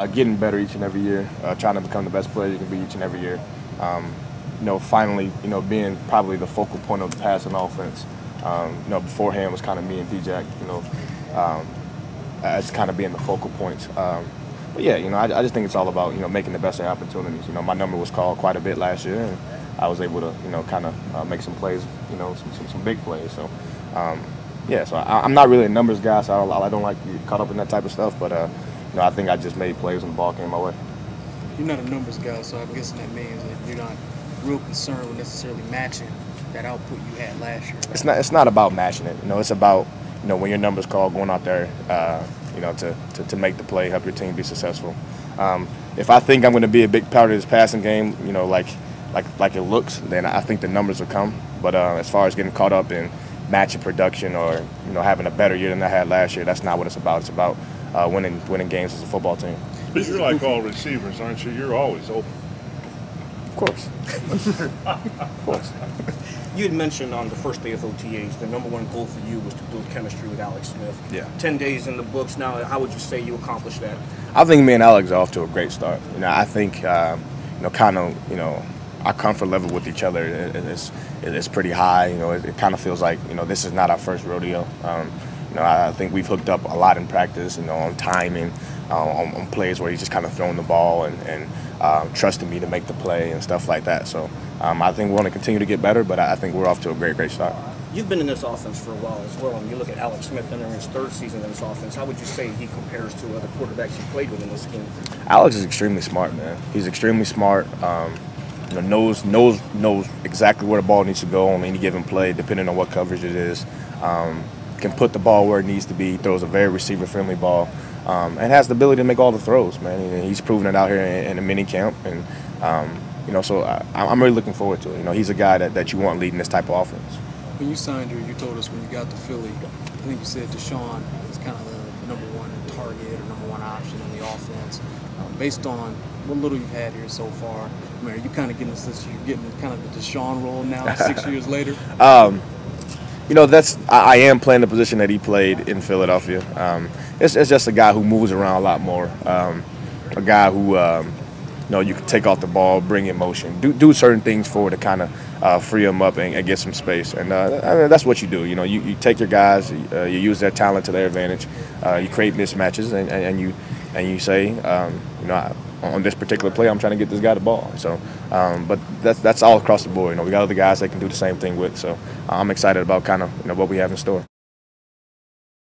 Getting better each and every year, trying to become the best player you can be each and every year. Finally, being probably the focal point of the passing offense. Beforehand was kind of me and D-Jack, as kind of being the focal points. But yeah, I just think it's all about, making the best of opportunities. My number was called quite a bit last year, and I was able to, kind of make some plays, some big plays. So, yeah, so I'm not really a numbers guy, so I don't like to get caught up in that type of stuff. But, I think I just made plays when the ball came my way. You're not a numbers guy, so I'm guessing that means that you're not real concerned with necessarily matching that output you had last year. Right? It's not about matching it. It's about, when your number's called, going out there, to make the play, help your team be successful. If I think I'm going to be a big part of this passing game, like it looks, then I think the numbers will come. But as far as getting caught up in matching production or having a better year than I had last year, that's not what it's about. It's about winning games as a football team. But you're like all receivers, aren't you? You're always open. Of course. Of course. You had mentioned on the first day of OTAs, the number one goal for you was to build chemistry with Alex Smith. Yeah. 10 days in the books now. How would you say you accomplished that? I think me and Alex are off to a great start. I think, our comfort level with each other is pretty high. It kind of feels like, this is not our first rodeo. I think we've hooked up a lot in practice, on timing, on plays where he's just kind of throwing the ball and trusting me to make the play and stuff like that. So I think we want to continue to get better, but I think we're off to a great start. You've been in this offense for a while as well, and you look at Alex Smith entering his third season in this offense. How would you say he compares to other quarterbacks you played with in this scheme? Alex is extremely smart, man. He's extremely smart. Knows exactly where the ball needs to go on any given play, depending on what coverage it is. Can put the ball where it needs to be. Throws a very receiver-friendly ball, and has the ability to make all the throws, man. And he's proven it out here in the minicamp, and so I'm really looking forward to it. He's a guy that you want leading this type of offense. When you signed her, you told us when you got to Philly, I think you said Deshaun is kind of the number one target or number one option in the offense. Based on what little you've had here so far, are you kind of getting the sense you're getting kind of the Deshaun role now 6 years later? I am playing the position that he played in Philadelphia. It's just a guy who moves around a lot more. A guy who you can take off the ball, bring in motion, do certain things for to kind of free him up and get some space. And that's what you do. You take your guys, you use their talent to their advantage. You create mismatches, and you say, on this particular play, I'm trying to get this guy the ball. So, but that's all across the board. We got other guys that can do the same thing with. So, I'm excited about kind of what we have in store.